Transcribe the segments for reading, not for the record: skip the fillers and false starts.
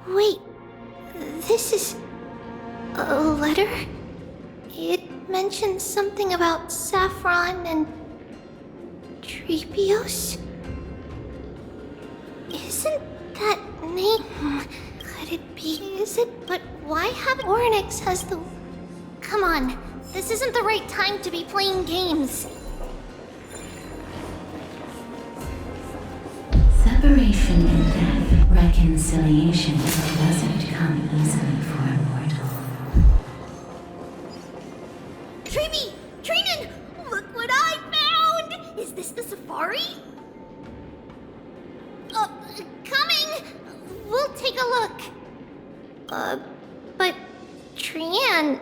Wait, this is a letter? It mentions something about Saffron and Treebios? Isn't that name? Could it be? Is it? But why haven't Oryx has the... Come on, this isn't the right time to be playing games. Separation and death, reconciliation doesn't come easily for a mortal. Treeby! Trinan! Look what I found! Is this the safari? Coming! We'll take a look. But Trian,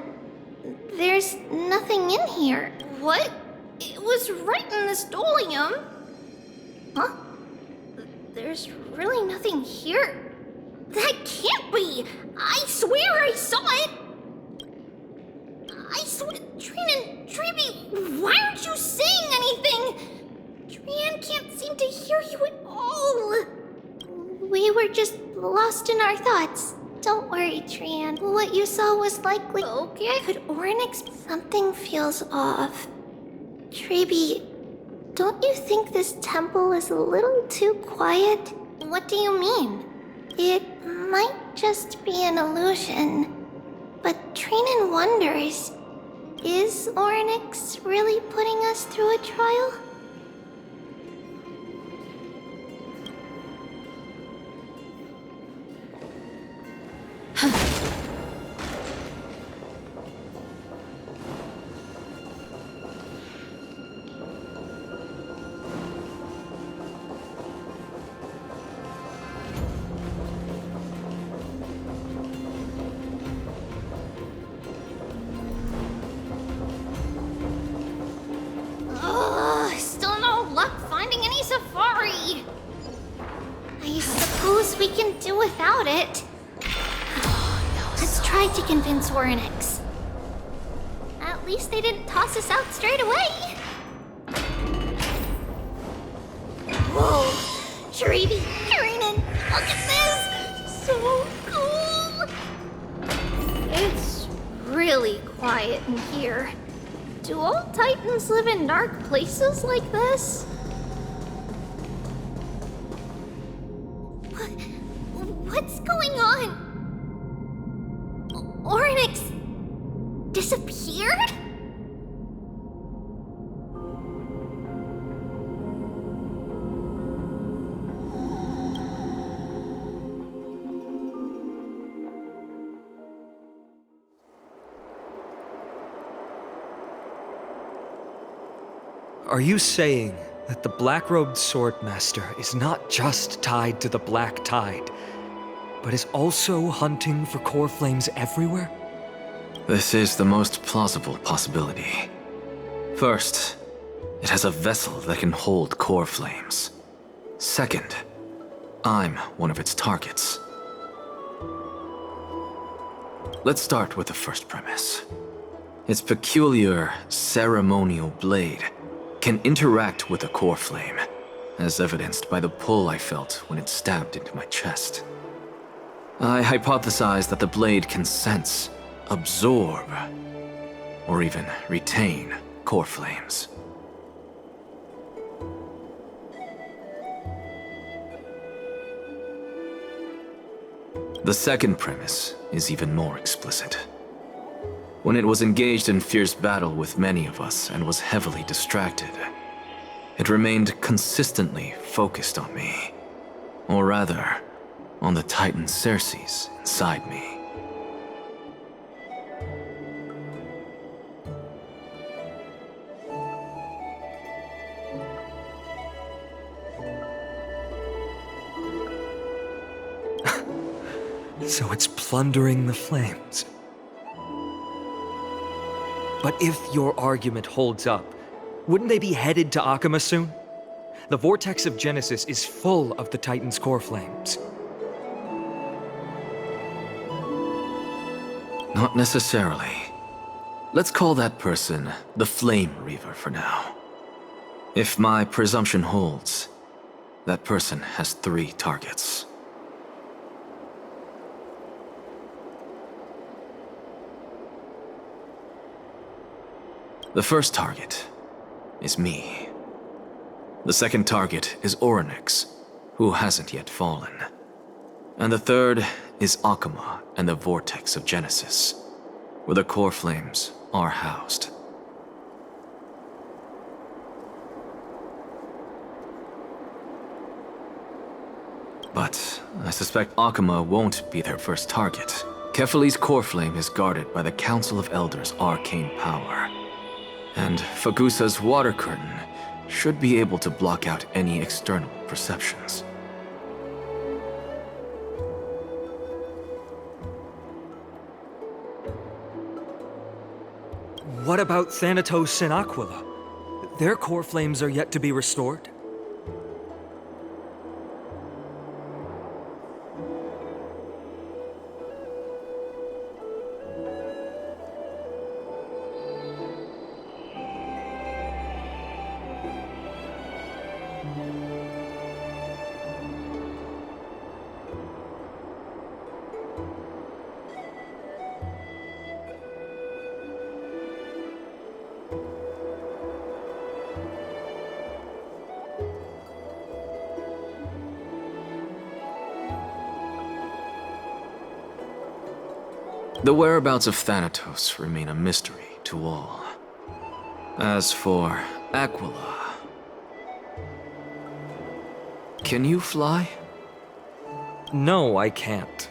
there's nothing in here. What? It was right in the stolium. Huh? There's really nothing here. That can't be! I swear I saw it! I swear... Trinan, Treeby, why aren't you saying anything? Trian can't seem to hear you at all. We were just lost in our thoughts. Don't worry, Trian. What you saw was likely... Okay. Could Oryx... Something feels off. Treeby, don't you think this temple is a little too quiet? What do you mean? It might just be an illusion. But Trinan wonders, is Oryx really putting us through a trial? Still no luck finding any safari. I suppose we can do without it. Let's try to convince Oryx. At least they didn't toss us out straight away. Whoa! Treeby, Trinan, look at this! So cool! It's really quiet in here. Do all Titans live in dark places like this? What's going on? Oryx disappeared? Are you saying that the black-robed swordmaster is not just tied to the Black Tide, but is also hunting for core flames everywhere? This is the most plausible possibility. First, it has a vessel that can hold core flames. Second, I'm one of its targets. Let's start with the first premise. Its peculiar ceremonial blade can interact with a core flame, as evidenced by the pull I felt when it stabbed into my chest. I hypothesized that the blade can sense, absorb, or even retain core flames. The second premise is even more explicit. When it was engaged in fierce battle with many of us and was heavily distracted, it remained consistently focused on me. Or rather, on the Titan Circes inside me. So it's plundering the flames. But if your argument holds up, wouldn't they be headed to Akama soon? The vortex of Genesis is full of the Titan's core flames. Not necessarily. Let's call that person the Flame Reaver for now. If my presumption holds, that person has 3 targets. The first target is me. The second target is Orynyx, who hasn't yet fallen. And the third is Akuma and the Vortex of Genesis, where the core flames are housed. But I suspect Akuma won't be their first target. Kefali's core flame is guarded by the Council of Elders' arcane power. And Fagusa's water curtain should be able to block out any external perceptions. What about Thanatos and Aquila? Their core flames are yet to be restored. The whereabouts of Thanatos remain a mystery to all. As for Aquila... Can you fly? No, I can't.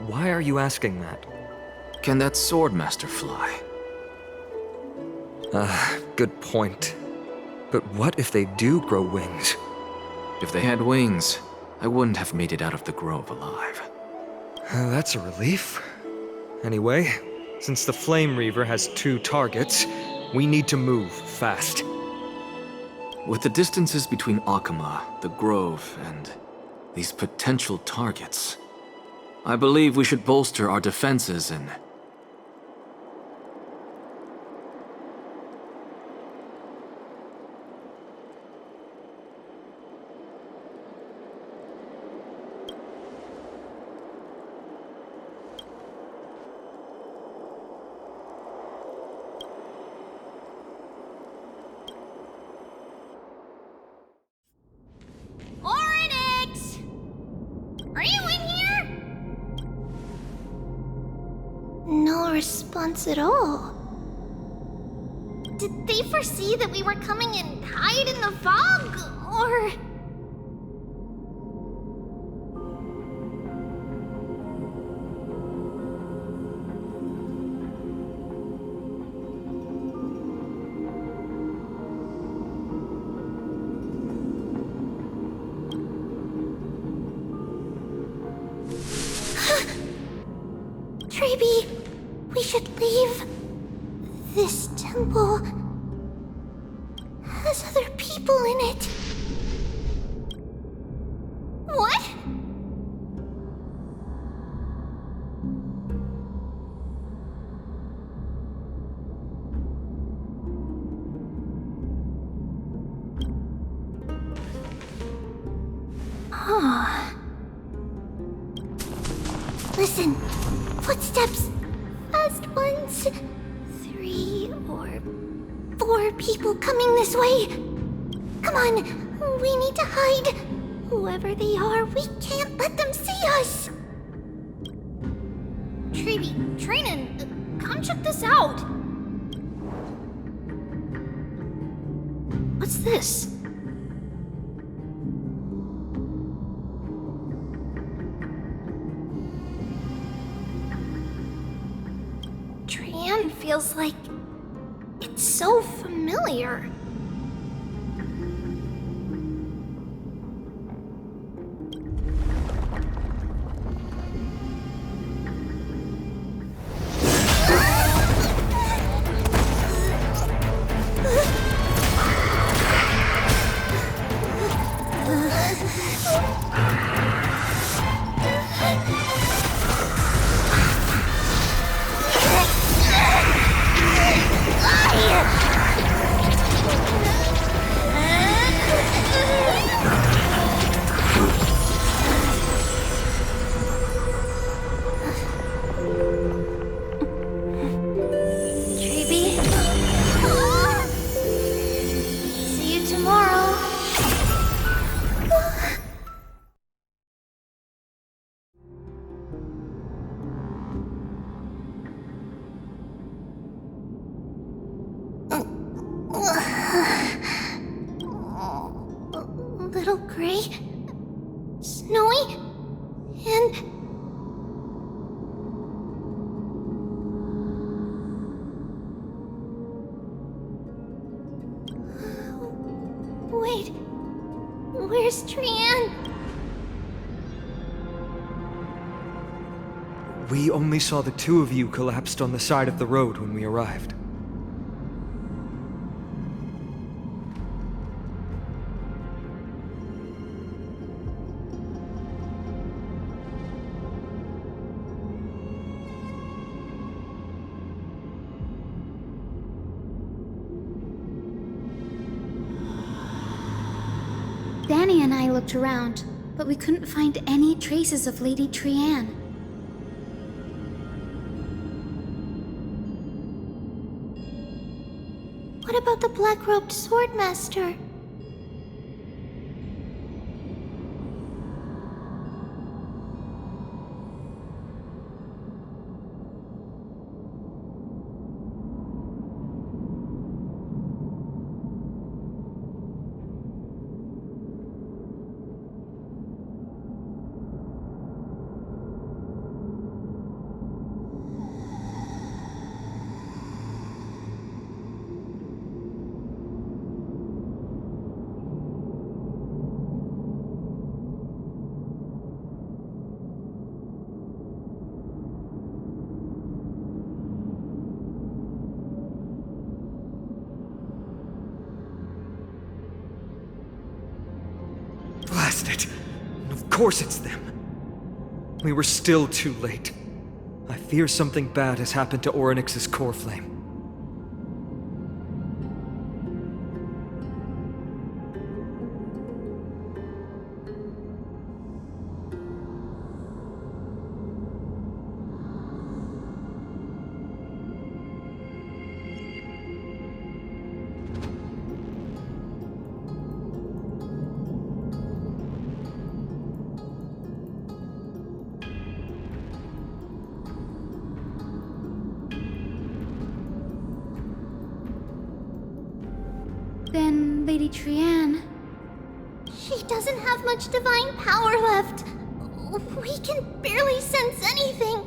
Why are you asking that? Can that Swordmaster fly? Good point. But what if they do grow wings? If they had wings, I wouldn't have made it out of the grove alive. That's a relief. Anyway, since the Flame Reaver has 2 targets, we need to move fast. With the distances between Akuma, the grove, and these potential targets, I believe we should bolster our defenses and... Orynyx! Are you in here? No response at all. Did they foresee that we were coming and hide in the fog? Or... Treeby, we should leave. This temple has other people in it. What? Huh. Listen. Footsteps. Fast ones. 3 or 4 people coming this way. Come on, we need to hide. Whoever they are, we can't let them see us. Treeby, Trainin, come check this out. What's this? Feels like it's so familiar. Treeby? Snowy? And... Wait, where's Trian? We only saw the two of you collapsed on the side of the road when we arrived. Danny and I looked around, but we couldn't find any traces of Lady Trian. What about the black-robed swordmaster? Blast it! Of course it's them. We were still too late. I fear something bad has happened to Orynyx's core flame. Then Lady Trian... She doesn't have much divine power left. We can barely sense anything.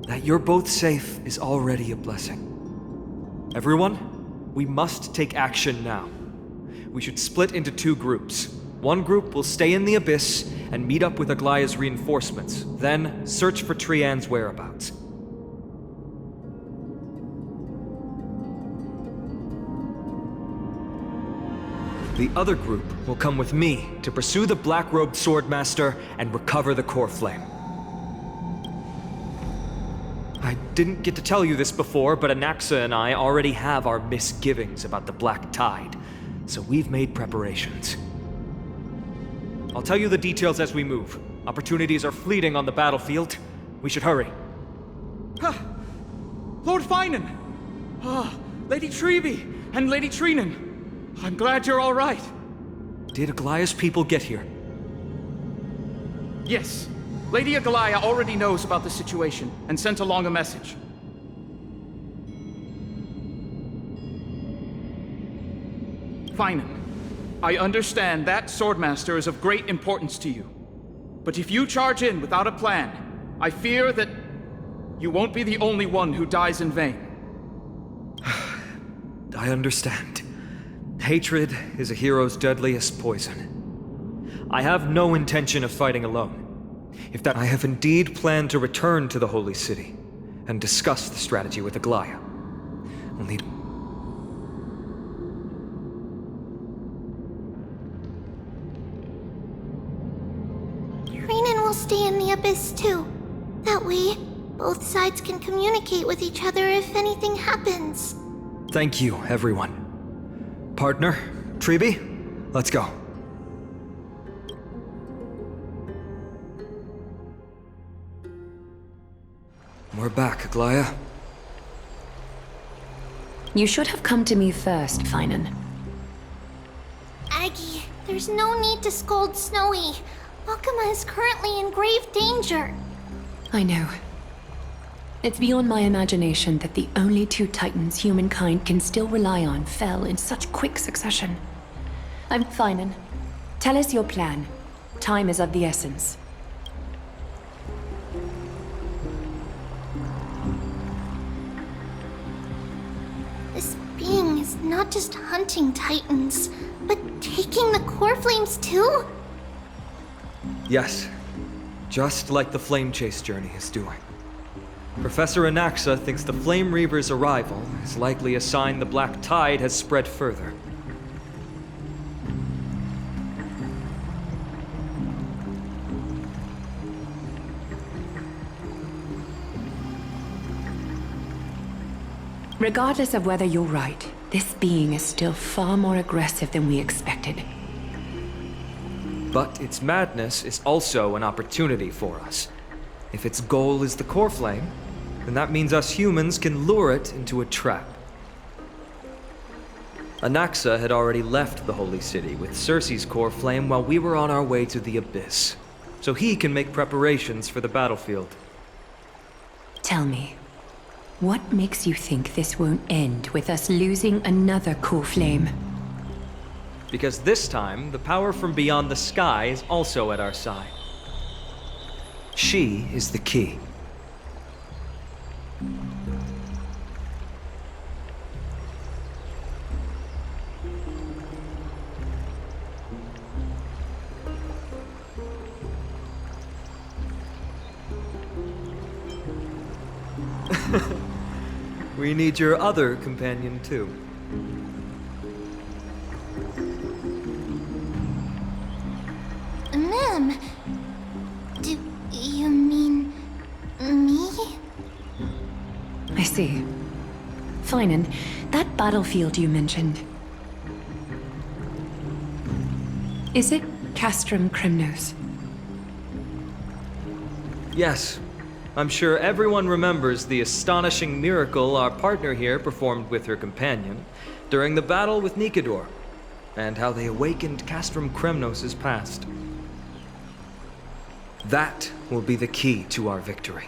That you're both safe is already a blessing. Everyone, we must take action now. We should split into two groups. One group will stay in the Abyss and meet up with Aglaya's reinforcements, then search for Trian's whereabouts. The other group will come with me to pursue the black-robed swordmaster and recover the core flame. I didn't get to tell you this before, but Anaxa and I already have our misgivings about the Black Tide, so we've made preparations. I'll tell you the details as we move. Opportunities are fleeting on the battlefield. We should hurry. Lord Finan! Lady Treby and Lady Trinan. I'm glad you're all right. Did Aglaya's people get here? Yes. Lady Aglaya already knows about the situation and sent along a message. Finan, I understand that Swordmaster is of great importance to you. But if you charge in without a plan, I fear that you won't be the only one who dies in vain. I understand. Hatred is a hero's deadliest poison. I have no intention of fighting alone. If that, I have indeed planned to return to the Holy City and discuss the strategy with Aglaya. We'll need... Trinan will stay in the Abyss too. That way, both sides can communicate with each other if anything happens. Thank you, everyone. Partner, Treby, let's go. We're back, Aglaya. You should have come to me first, Finan. Aggie, there's no need to scold Snowy. Wakama is currently in grave danger. I know. It's beyond my imagination that the only two titans humankind can still rely on fell in such quick succession. I'm fine. Tell us your plan. Time is of the essence. This being is not just hunting titans, but taking the core flames too? Yes, just like the Flame Chase journey is doing. Professor Anaxa thinks the Flame Reaver's arrival is likely a sign the Black Tide has spread further. Regardless of whether you're right, this being is still far more aggressive than we expected. But its madness is also an opportunity for us. If its goal is the core flame, then that means us humans can lure it into a trap. Anaxa had already left the Holy City with Circe's core flame while we were on our way to the Abyss, so he can make preparations for the battlefield. Tell me, what makes you think this won't end with us losing another core flame? Because this time, the power from beyond the sky is also at our side. She is the key. We need your other companion, too. Ma'am, do you mean me? I see. Fine, and that battlefield you mentioned. Is it Castrum Kremnos? Yes. I'm sure everyone remembers the astonishing miracle our partner here performed with her companion during the battle with Nikador, and how they awakened Castrum Kremnos' past. That will be the key to our victory.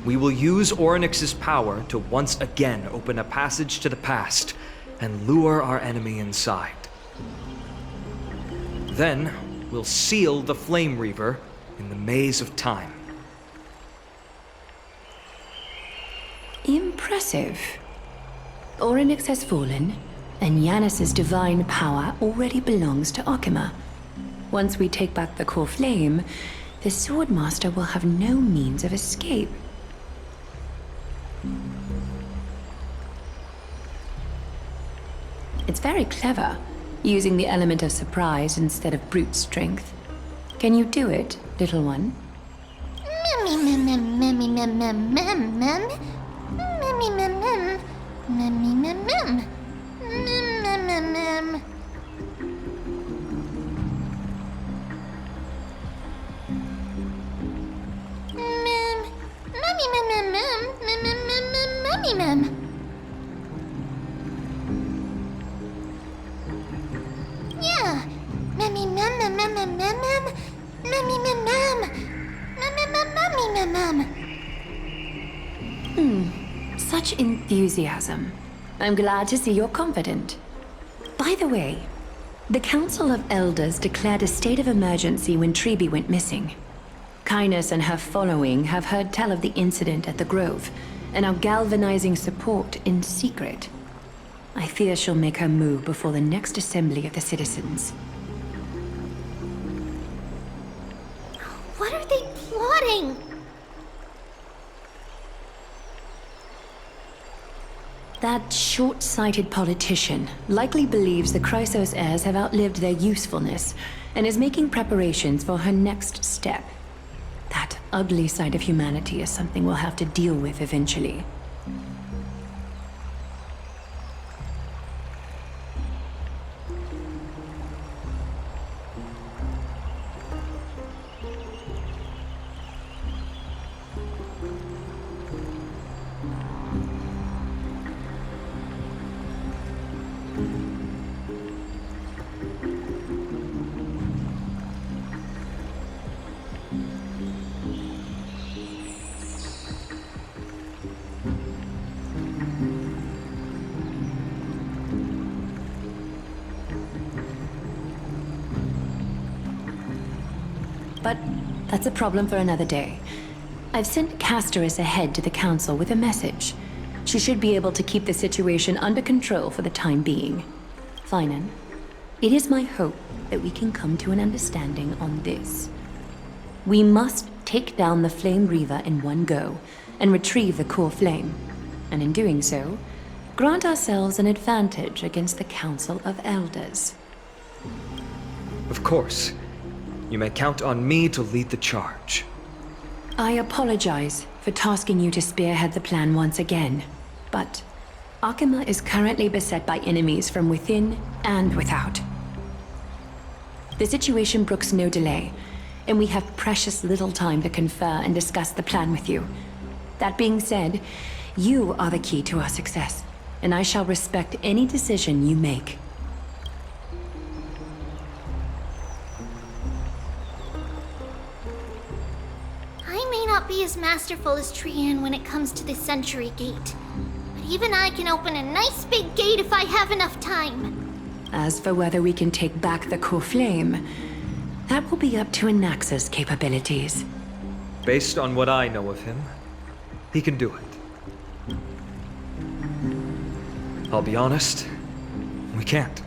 We will use Orynyx's power to once again open a passage to the past and lure our enemy inside. Then, we'll seal the Flame Reaver in the maze of time. Impressive. Orynyx has fallen, and Yanis's divine power already belongs to Okima. Once we take back the core flame, the Swordmaster will have no means of escape. It's very clever, using the element of surprise instead of brute strength. Can you do it, little one? Yeah. Such enthusiasm. I'm glad to see you're confident. By the way, the Council of Elders declared a state of emergency when Treeby went missing. Kynus and her following have heard tell of the incident at the Grove, and are galvanizing support in secret. I fear she'll make her move before the next assembly of the citizens. What are they plotting? That short-sighted politician likely believes the Chrysos heirs have outlived their usefulness, and is making preparations for her next step. That ugly side of humanity is something we'll have to deal with eventually. But that's a problem for another day. I've sent Castorus ahead to the Council with a message. She should be able to keep the situation under control for the time being. Finan, it is my hope that we can come to an understanding on this. We must take down the Flame Reaver in one go and retrieve the core flame. And in doing so, grant ourselves an advantage against the Council of Elders. Of course. You may count on me to lead the charge. I apologize for tasking you to spearhead the plan once again, but Akima is currently beset by enemies from within and without. The situation brooks no delay, and we have precious little time to confer and discuss the plan with you. That being said, you are the key to our success, and I shall respect any decision you make. I may not be as masterful as Trian when it comes to the Century Gate, but even I can open a nice big gate if I have enough time. As for whether we can take back the core flame, that will be up to Anaxa's capabilities. Based on what I know of him, he can do it. I'll be honest, we can't.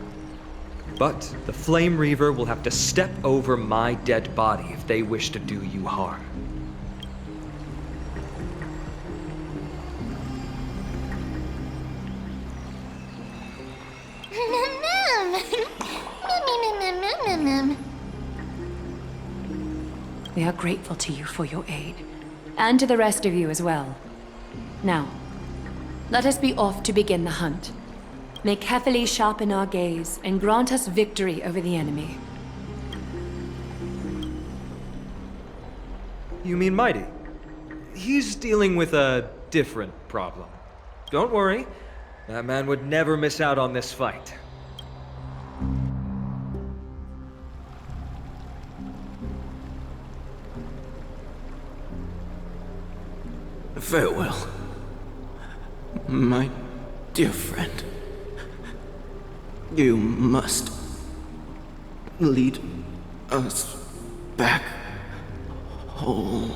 But the Flame Reaver will have to step over my dead body if they wish to do you harm. We are grateful to you for your aid, and to the rest of you as well. Now, let us be off to begin the hunt. May carefully sharpen our gaze and grant us victory over the enemy. You mean Mighty? He's dealing with a different problem. Don't worry, that man would never miss out on this fight. Farewell, my dear friend. You must lead us back home.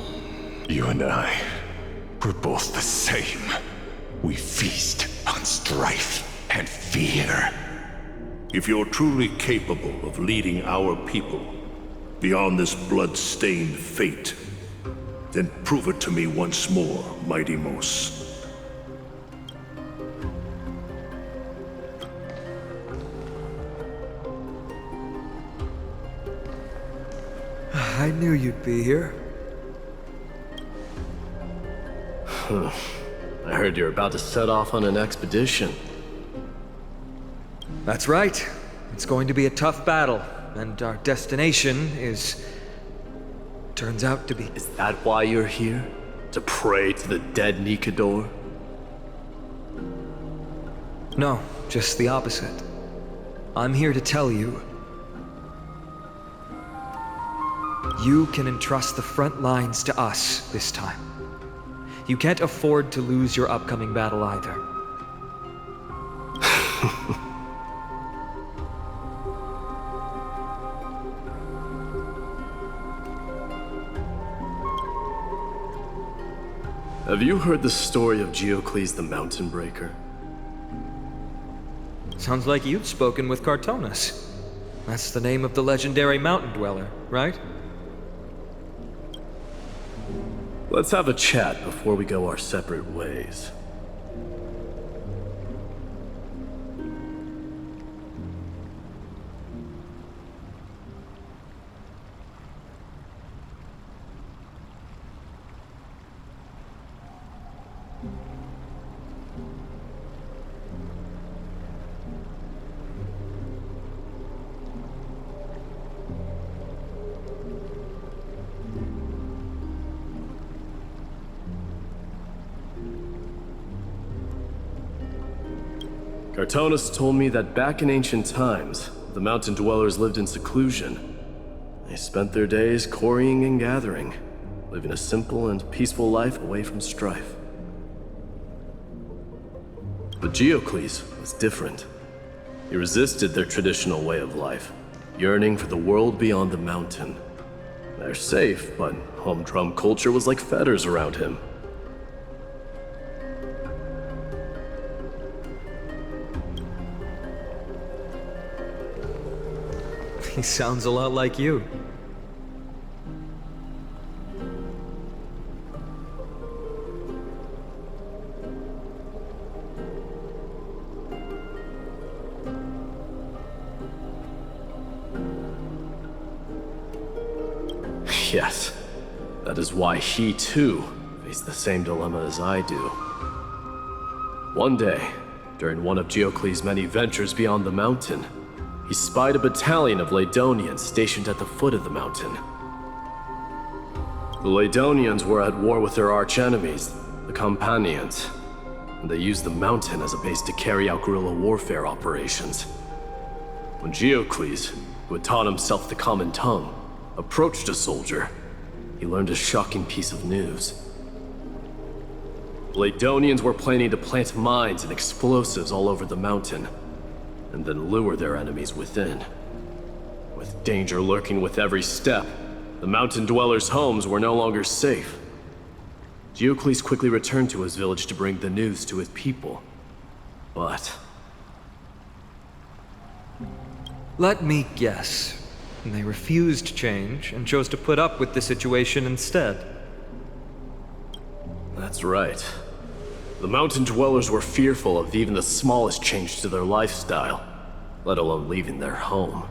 You and I, we're both the same. We feast on strife and fear. If you're truly capable of leading our people beyond this blood-stained fate, then prove it to me once more, Mighty Mos. I knew you'd be here. I heard you're about to set off on an expedition. That's right. It's going to be a tough battle, and our destination turns out to be... Is that why you're here? To pray to the dead Nikador? No, just the opposite. I'm here to tell you, you can entrust the front lines to us this time. You can't afford to lose your upcoming battle either. Have you heard the story of Geocles the Mountain Breaker? Sounds like you've spoken with Cartonus. That's the name of the legendary mountain dweller, right? Let's have a chat before we go our separate ways. Cartonus told me that back in ancient times, the mountain dwellers lived in seclusion. They spent their days quarrying and gathering, living a simple and peaceful life away from strife. But Geocles was different. He resisted their traditional way of life, yearning for the world beyond the mountain. They're safe, but humdrum culture was like fetters around him. He sounds a lot like you. Yes, that is why he too faced the same dilemma as I do. One day, during one of Geocles' many ventures beyond the mountain, he spied a battalion of Ladonians stationed at the foot of the mountain. The Ladonians were at war with their archenemies, the Companions, and they used the mountain as a base to carry out guerrilla warfare operations. When Geocles, who had taught himself the common tongue, approached a soldier, he learned a shocking piece of news. Ladonians were planning to plant mines and explosives all over the mountain, and then lure their enemies within. With danger lurking with every step, the mountain dwellers' homes were no longer safe. Geocles quickly returned to his village to bring the news to his people. But... Let me guess. They refused change and chose to put up with the situation instead. That's right. The mountain dwellers were fearful of even the smallest change to their lifestyle, let alone leaving their home.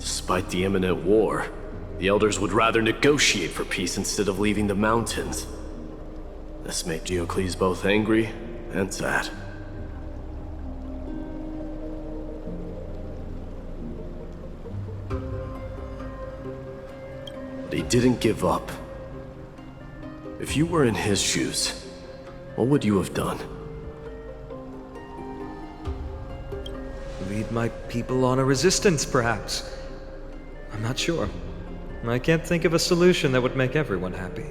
Despite the imminent war, the elders would rather negotiate for peace instead of leaving the mountains. This made Geocles both angry and sad. But he didn't give up. If you were in his shoes, what would you have done? Lead my people on a resistance, perhaps. I'm not sure. I can't think of a solution that would make everyone happy.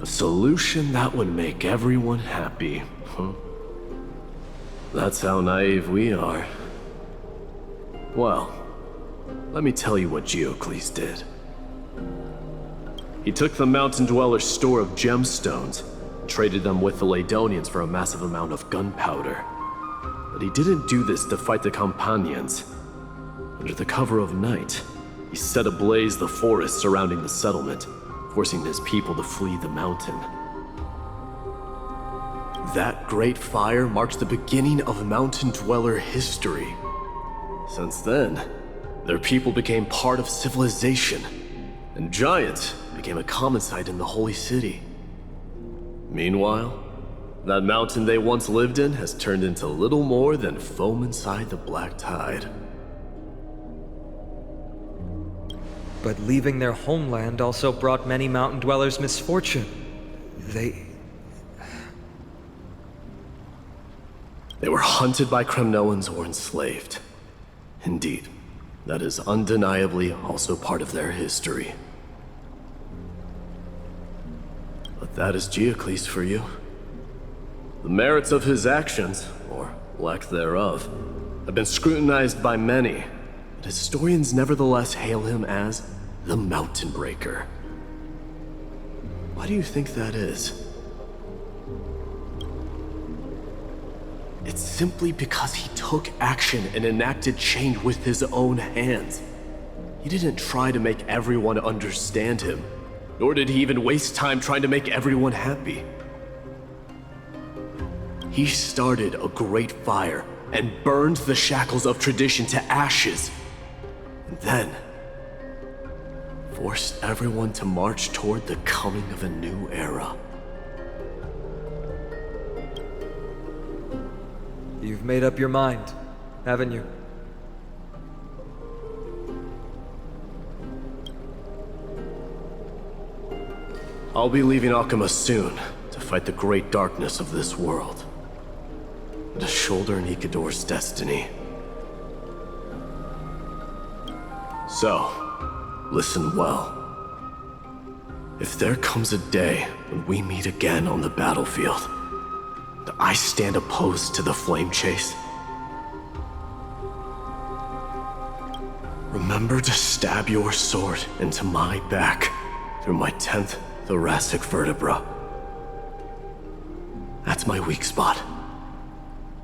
A solution that would make everyone happy, huh? That's how naive we are. Well, let me tell you what Geocles did. He took the mountain dweller's store of gemstones and traded them with the Ladonians for a massive amount of gunpowder. But he didn't do this to fight the Companions. Under the cover of night, he set ablaze the forest surrounding the settlement, forcing his people to flee the mountain. That great fire marked the beginning of mountain dweller history. Since then, their people became part of civilization, and giants became a common sight in the holy city. Meanwhile, that mountain they once lived in has turned into little more than foam inside the black tide. But leaving their homeland also brought many mountain dwellers misfortune. They were hunted by Kremnoans or enslaved. Indeed, that is undeniably also part of their history. But that is Geocles for you. The merits of his actions, or lack thereof, have been scrutinized by many, but historians nevertheless hail him as the Mountain Breaker. Why do you think that is? It's simply because he took action and enacted change with his own hands. He didn't try to make everyone understand him, nor did he even waste time trying to make everyone happy. He started a great fire and burned the shackles of tradition to ashes, and then forced everyone to march toward the coming of a new era. You've made up your mind, haven't you? I'll be leaving Akama soon to fight the great darkness of this world, and to shoulder Nikador's destiny. So, listen well. If there comes a day when we meet again on the battlefield, and I stand opposed to the flame chase, Remember to stab your sword into my back through my 10th thoracic vertebra. That's my weak spot,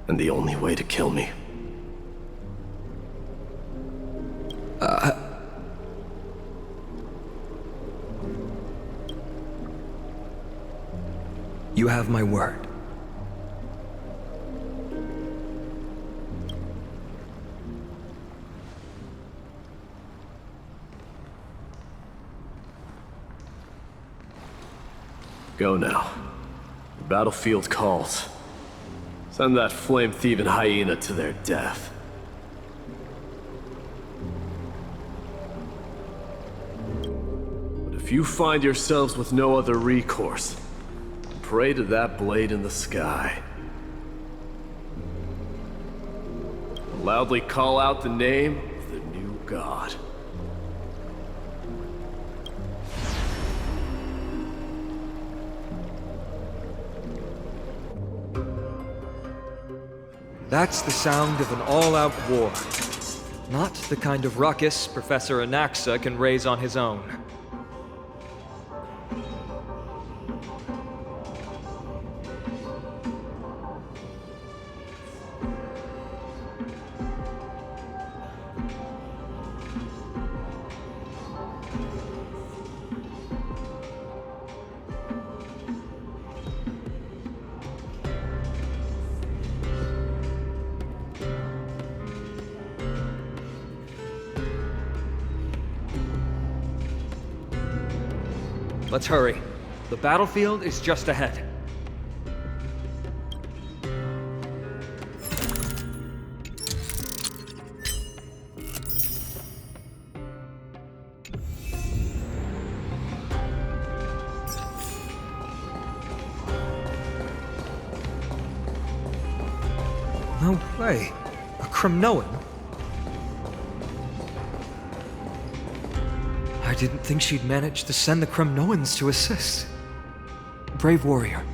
and the only way to kill me. You have my word. Go now. The battlefield calls. Send that flame-thieving hyena to their death. But if you find yourselves with no other recourse, pray to that blade in the sky. Loudly call out the name of the new god. That's the sound of an all-out war. Not the kind of ruckus Professor Anaxa can raise on his own. Let's hurry. The battlefield is just ahead. No way. A Kremnoan? I didn't think she'd manage to send the Kremnoans to assist. Brave warrior,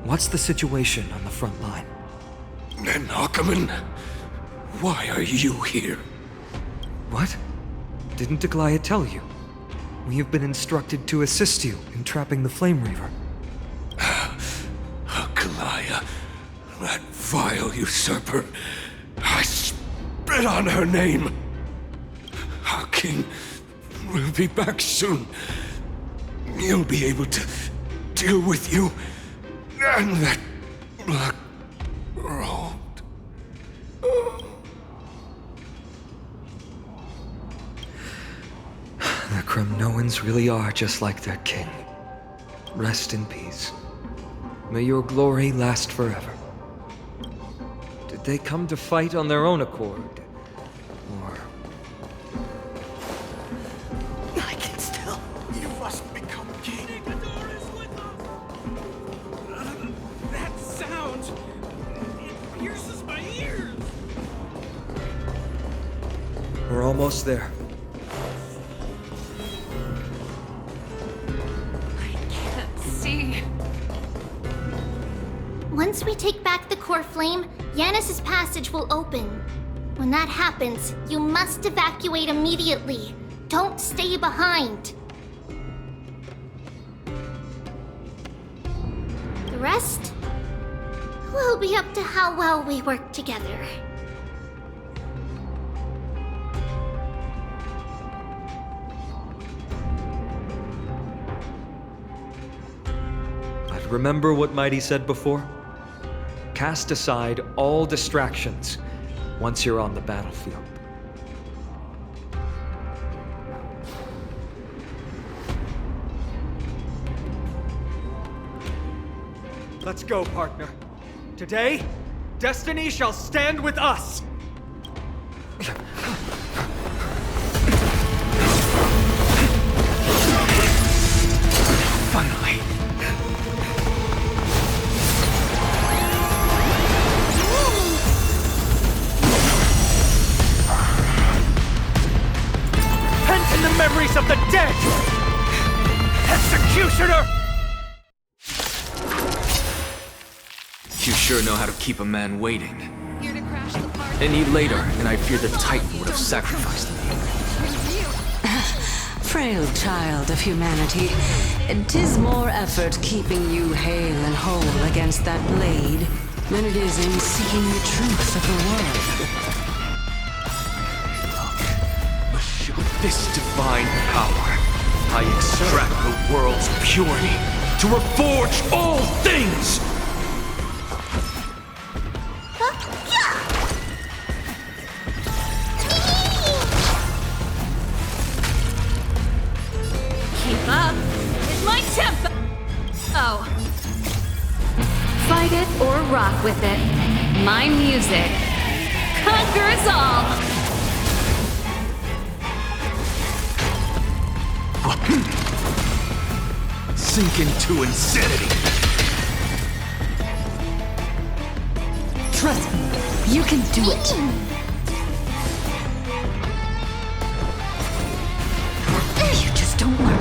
what's the situation on the front line? Nakaman, why are you here? What? Didn't Deglaya tell you? We have been instructed to assist you in trapping the Flame Reaver. Kalaya, that vile usurper. I spit on her name. Our king will be back soon. He'll be able to deal with you and that black-robed. The Kremnoans really are just like their king. Rest in peace. May your glory last forever. Did they come to fight on their own accord? Or... I can still. You must become king. That sound! It pierces my ears! We're almost there. See. Once we take back the core flame, Yanis's passage will open. When that happens, you must evacuate immediately. Don't stay behind. The rest will be up to how well we work together. But remember what Mighty said before? Cast aside all distractions once you're on the battlefield. Let's go, partner. Today, destiny shall stand with us! Finally. Pent in the memories of the dead! Executioner! You sure know how to keep a man waiting. Any later, and I fear the Titan would have sacrificed me. frail child of humanity. 'Tis more effort keeping you hale and whole against that blade than it is in seeking the truth of the world. With this divine power, I extract the world's purity to reforge all things! Keep up is my tempo! Oh. Fight it or rock with it. My music conquers all! Sink into insanity! Trust me, you can do it. You just don't learn.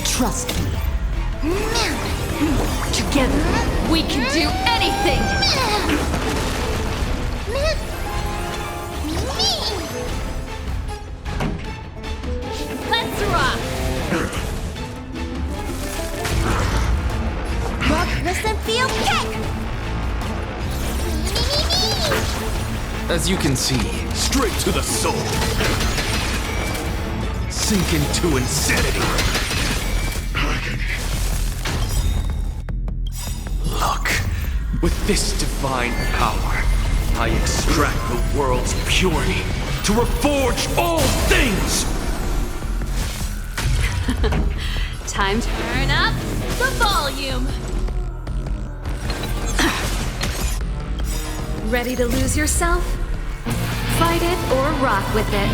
Trust me. Together, we can do anything! Let's rock! Rock, listen, feel, kick! As you can see, Straight to the soul! Sink into insanity! Look, with this divine power, I extract the world's purity to reforge all things! Time to Turn up the volume! Ready to lose yourself? Fight it or rock with it.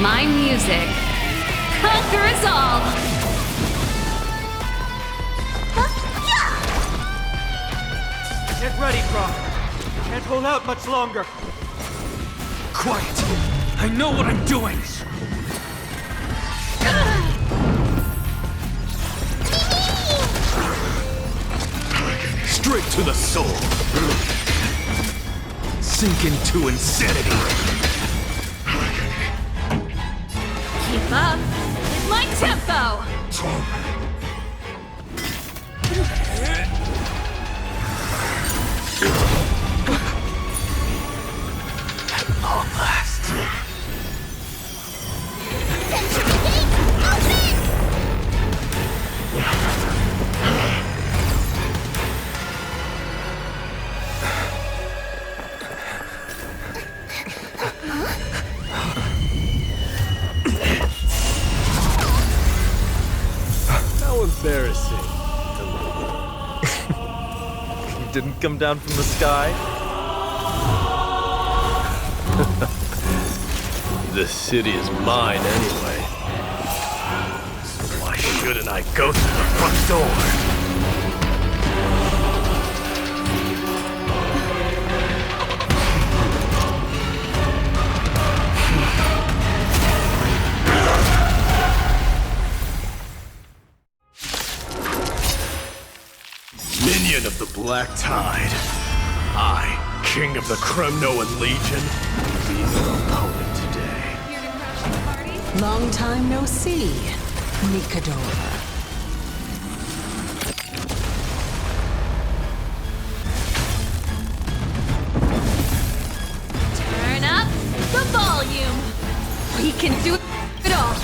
My music conquers all! Get ready, Croc! Can't hold out much longer! Quiet! I know what I'm doing! Straight to the soul! Sink into insanity! Keep up is my tempo! At long last. Century Gate, open! How embarrassing. You didn't come down from the sky? The city is mine anyway. So why shouldn't I go through the front door? Minion of the Black Tide. I, King of the Kremnoan Legion, be your opponent today. Here to crash the party? Long time no see, Mikador. Turn up the volume! We can do it all!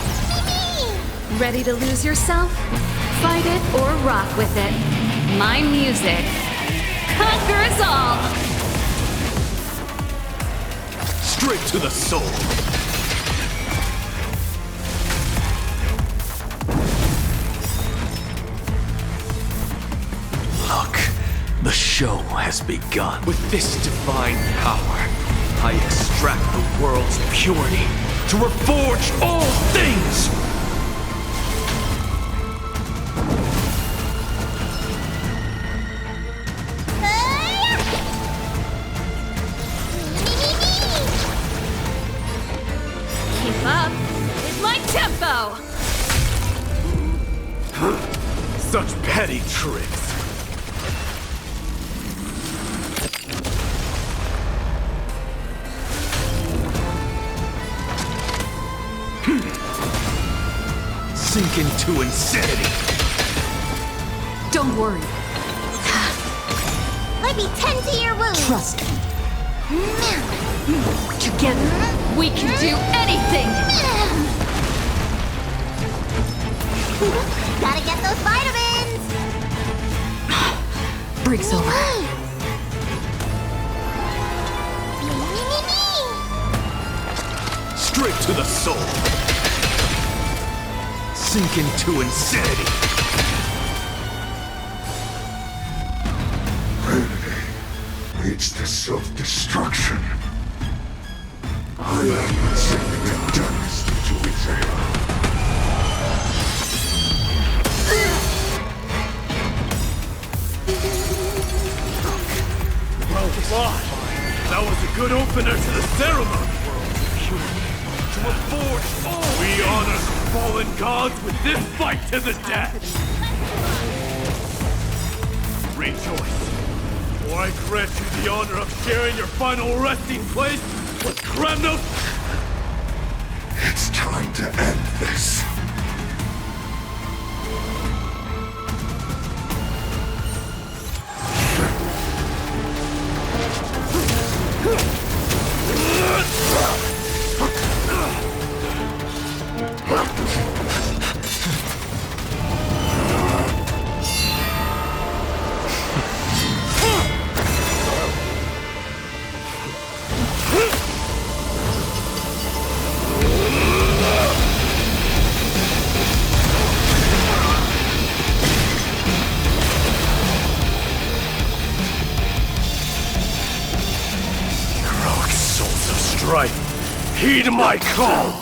Ready to lose yourself? Fight it or rock with it. My music conquers all! Straight to the soul! Look, the show has begun. With this divine power, I extract the world's purity to reforge all things! Keep up is my tempo! Such petty tricks. Sink into insanity. Don't worry. Let me tend to your wounds. Trust me. Together, we can do anything! Gotta get those vitamins! Break's over. Straight to the soul. Sink into insanity. Vanity leads to self-destruction. I am sending the darkness into its air. Well fought. That was a good opener to the ceremony. To a forge. We honor the fallen gods with this fight to the death. Rejoice, for I grant you the honor of sharing your final resting place with Kremnos. It's time to end this. Heed my call!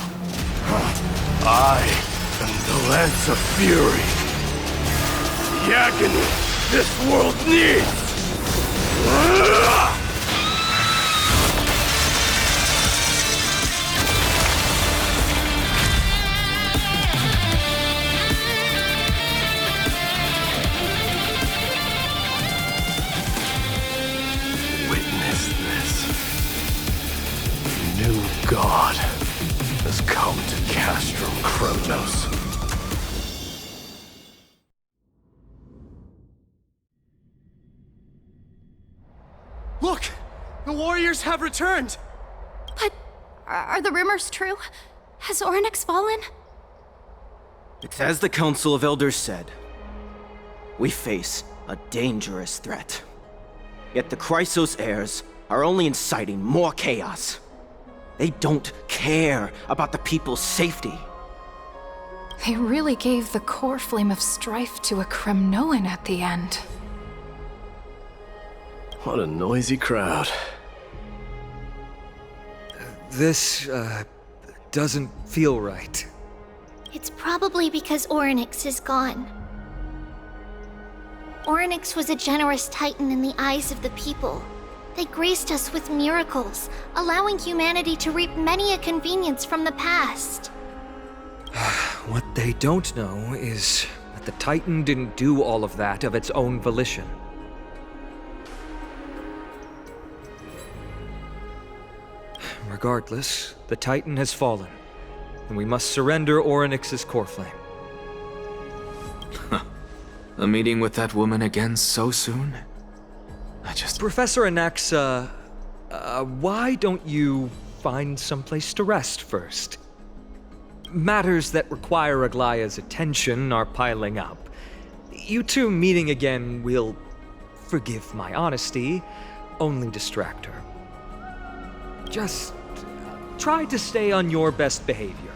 I am the Lance of Fury. The agony this world needs! Witness this. New God has come to Castrum Kremnos. Look! The warriors have returned! But are the rumors true? Has Ornyx fallen? It's as the Council of Elders said. We face a dangerous threat. Yet the Chrysos heirs are only inciting more chaos. They don't care about the people's safety. They really gave the core flame of strife to a Kremnoan at the end. What a noisy crowd. This, doesn't feel right. It's probably because Ornyx is gone. Ornyx was a generous titan in the eyes of the people. They graced us with miracles, allowing humanity to reap many a convenience from the past. What they don't know is that the Titan didn't do all of that of its own volition. Regardless, the Titan has fallen, and we must surrender Ornyx's core flame. A meeting with that woman again so soon? Professor Anaxa, why don't you find someplace to rest first? Matters that require Aglaya's attention are piling up. You two meeting again will, forgive my honesty, only distract her. Just try to stay on your best behavior,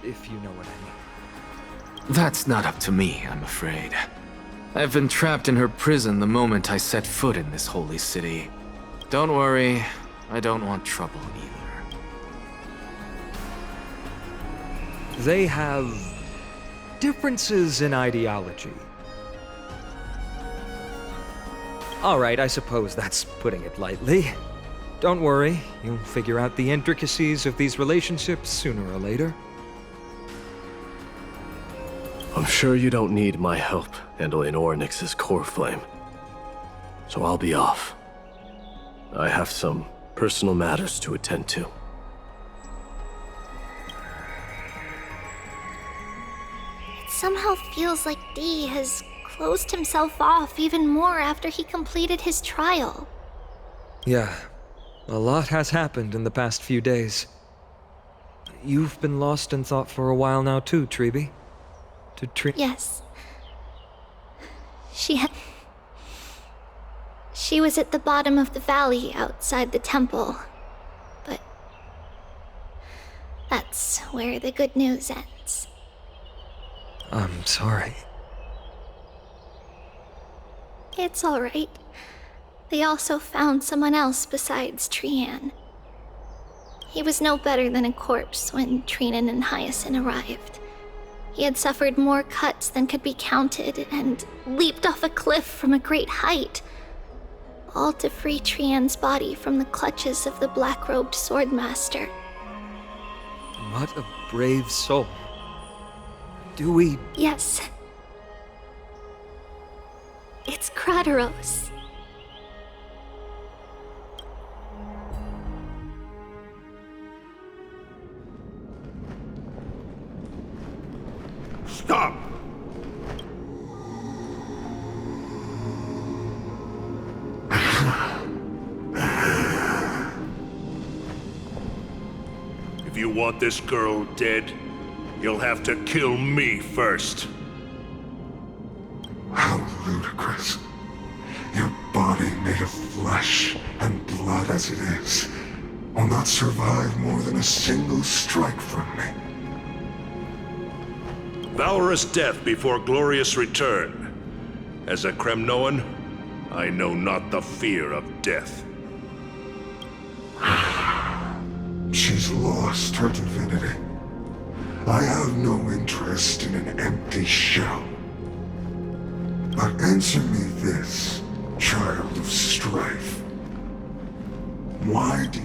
if you know what I mean. That's not up to me, I'm afraid. I've been trapped in her prison the moment I set foot in this holy city. Don't worry, I don't want trouble either. They have differences in ideology. Alright, I suppose that's putting it lightly. Don't worry, you'll figure out the intricacies of these relationships sooner or later. I'm sure you don't need my help handling Ornyx's core flame. So I'll be off. I have some personal matters to attend to. somehow feels like D has closed himself off even more after he completed his trial. Yeah, a lot has happened in the past few days. You've been lost in thought for a while now too, Treeby. Yes. She was at the bottom of the valley outside the temple. But that's where the good news ends. I'm sorry. It's all right. They also found someone else besides Trian. He was no better than a corpse when Trinan and Hyacinth arrived. He had suffered more cuts than could be counted and leaped off a cliff from a great height, all to free Trian's body from the clutches of the black-robed swordmaster. What a brave soul. Do we... Yes. It's Krateros. Stop! If you want this girl dead, you'll have to kill me first. How ludicrous. Your body made of flesh and blood as it is will not survive more than a single strike from me. Valorous death before glorious return. As a Kremnoan, I know not the fear of death. She's lost her divinity. I have no interest in an empty shell. But answer me this, child of strife. Why do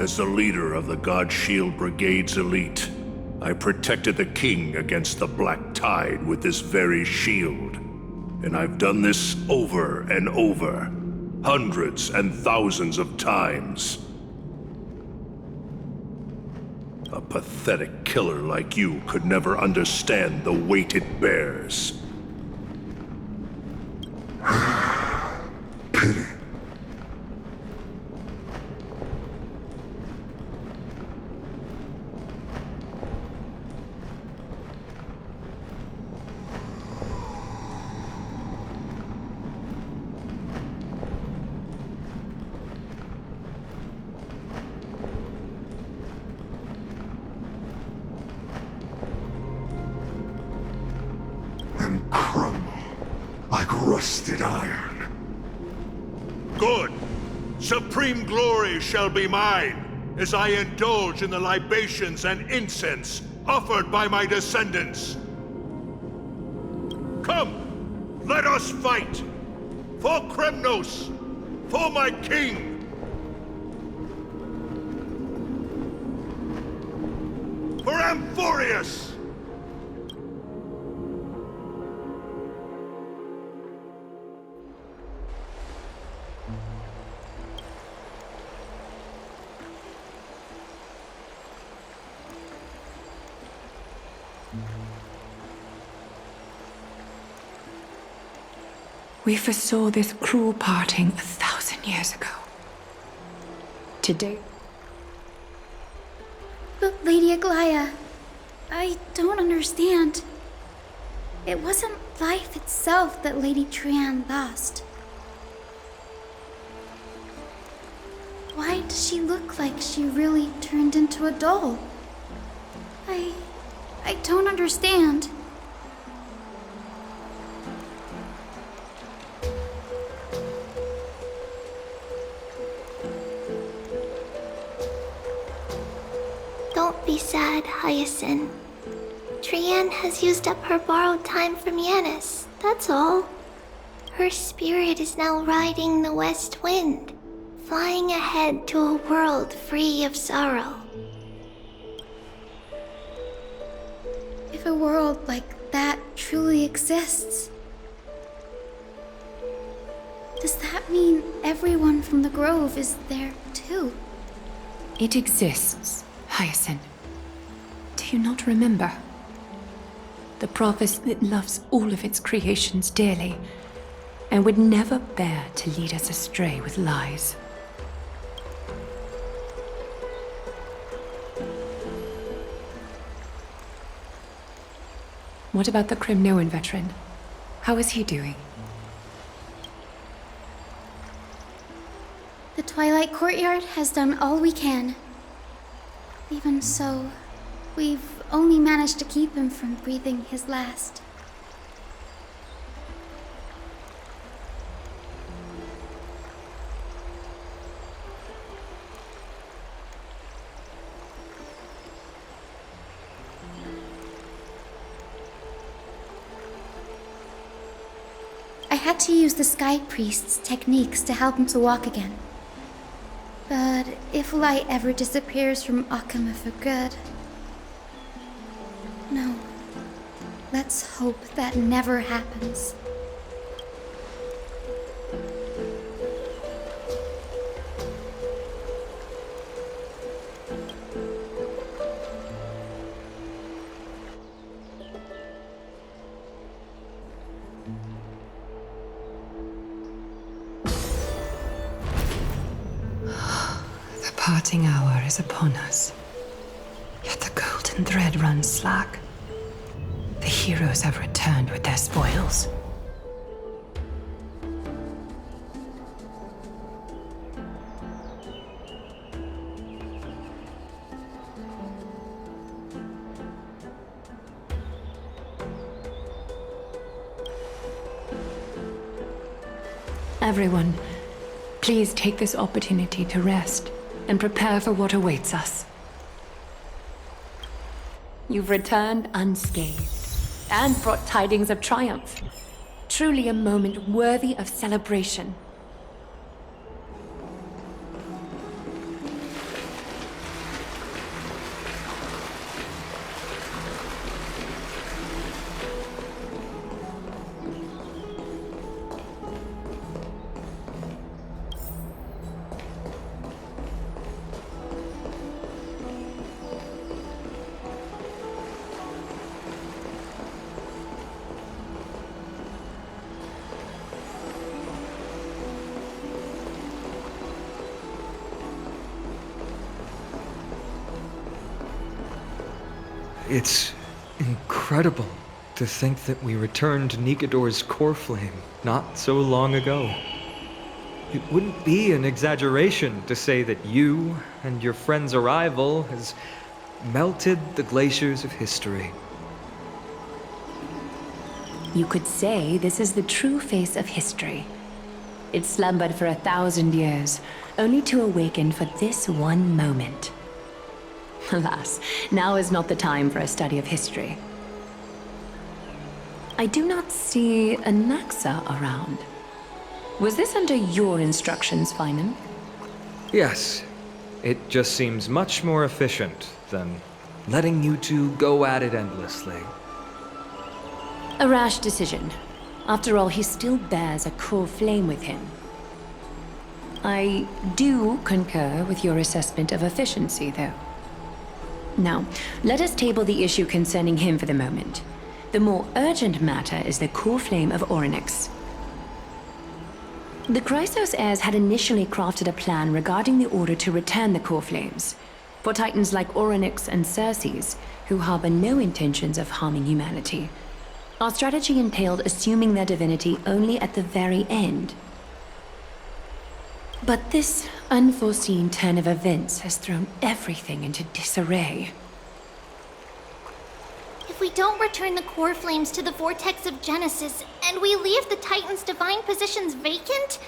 As the leader of the God Shield Brigade's elite, I protected the king against the Black Tide with this very shield. And I've done this over and over, hundreds and thousands of times. A pathetic killer like you could never understand the weight it bears. pity? And crumble like rusted iron. Good. Supreme glory shall be mine, as I indulge in the libations and incense offered by my descendants. Come, let us fight! For Kremnos! For my king! For Amphorius! We foresaw this cruel parting 1,000 years ago. Today... But Lady Aglaya, I don't understand. It wasn't life itself that Lady Trian lost. Why does she look like she really turned into a doll? I don't understand. Don't be sad, Hyacinth. Trian has used up her borrowed time from Yanis, that's all. Her spirit is now riding the west wind, flying ahead to a world free of sorrow. If a world like that truly exists, does that mean everyone from the Grove is there too? It exists, Hyacinth. Do you not remember? The prophet that loves all of its creations dearly and would never bear to lead us astray with lies. What about the Crimnoan veteran? How is he doing? The Twilight Courtyard has done all we can. Even so, we've only managed to keep him from breathing his last. I had to use the Sky Priest's techniques to help him to walk again. But if light ever disappears from Akama for good... No. Let's hope that never happens. The parting hour is upon us. Yet the golden thread runs slack. The heroes have returned with their spoils. Everyone, please take this opportunity to rest and prepare for what awaits us. You've returned unscathed and brought tidings of triumph. Truly a moment worthy of celebration. It's incredible to think that we returned to Nikador's core flame not so long ago. It wouldn't be an exaggeration to say that you and your friend's arrival has melted the glaciers of history. You could say this is the true face of history. It slumbered for 1,000 years, only to awaken for this one moment. Alas, now is not the time for a study of history. I do not see a Naxa around. Was this under your instructions, Finan? Yes, it just seems much more efficient than letting you two go at it endlessly. A rash decision. After all, he still bears a core flame with him. I do concur with your assessment of efficiency, though. Now, let us table the issue concerning him for the moment. The more urgent matter is the core flame of Orynyx. The Chrysos heirs had initially crafted a plan regarding the order to return the core flames, for titans like Orynyx and Circes, who harbor no intentions of harming humanity. Our strategy entailed assuming their divinity only at the very end. But this unforeseen turn of events has thrown everything into disarray. If we don't return the core flames to the vortex of Genesis, and we leave the Titan's divine positions vacant,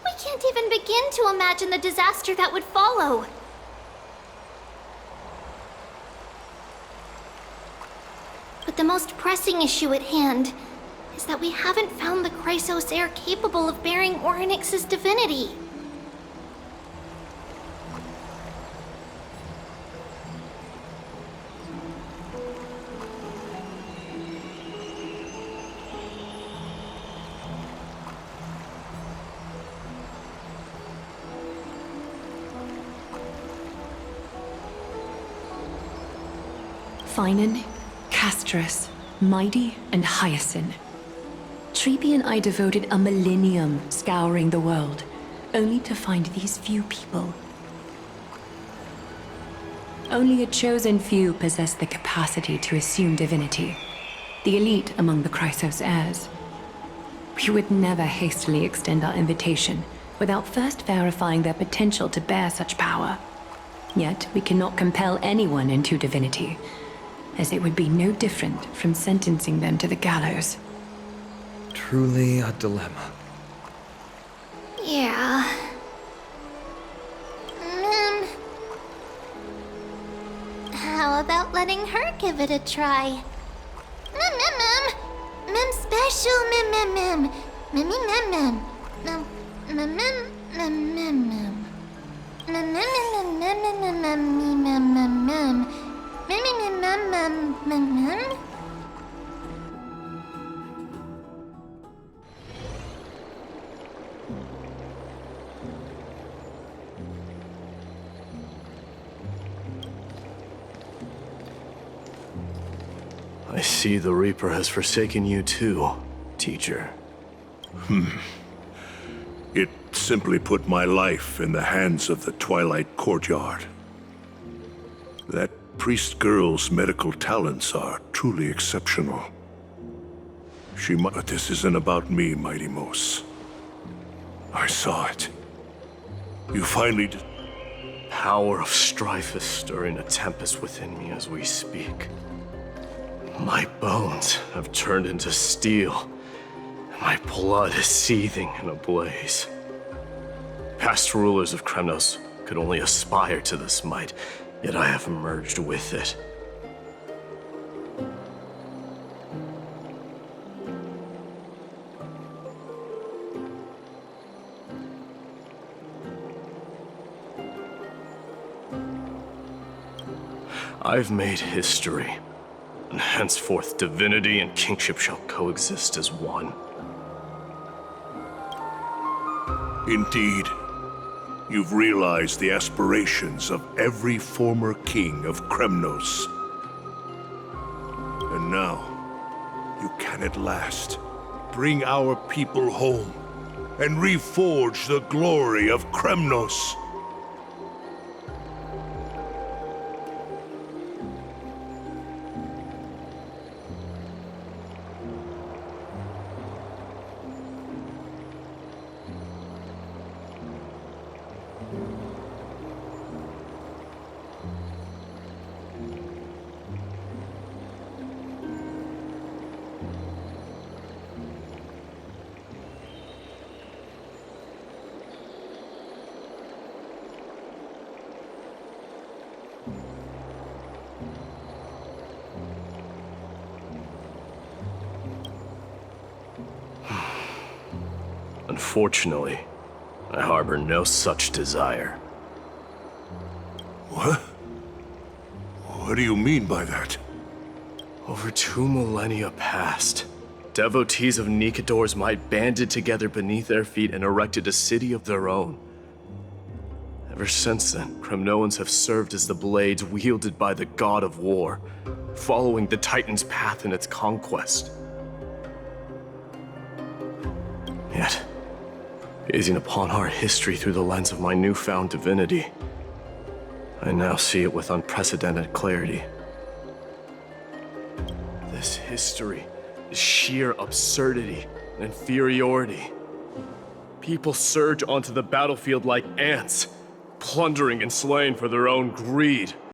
we can't even begin to imagine the disaster that would follow. But the most pressing issue at hand is that we haven't found the Chrysos heir capable of bearing Orynyx's divinity. Finan, Castris, Mighty, and Hyacinth. Treeby and I devoted a millennium scouring the world, only to find these few people. Only a chosen few possess the capacity to assume divinity, the elite among the Chrysos heirs. We would never hastily extend our invitation without first verifying their potential to bear such power. Yet we cannot compel anyone into divinity, as it would be no different from sentencing them to the gallows. Truly a dilemma. Yeah. How about letting her give it a try? Mem special, mem. Mimmy mem. I see the Reaper has forsaken you too, teacher. It simply put my life in the hands of the Twilight Courtyard. That priest girl's medical talents are truly exceptional. But this isn't about me, Mighty Mos. I saw it. You finally did. Power of strife is stirring a tempest within me as we speak. My bones have turned into steel, and my blood is seething in a blaze. Past rulers of Kremnos could only aspire to this might, yet I have merged with it. I've made history. And henceforth, divinity and kingship shall coexist as one. Indeed. You've realized the aspirations of every former king of Kremnos. And now, you can at last bring our people home and reforge the glory of Kremnos. Unfortunately, I harbor no such desire. What? What do you mean by that? Over 2 millennia past, devotees of Nikador's might banded together beneath their feet and erected a city of their own. Ever since then, Kremnoans have served as the blades wielded by the god of war, following the Titan's path in its conquest. Yet, gazing upon our history through the lens of my newfound divinity, I now see it with unprecedented clarity. This history is sheer absurdity and inferiority. People surge onto the battlefield like ants, plundering and slaying for their own greed.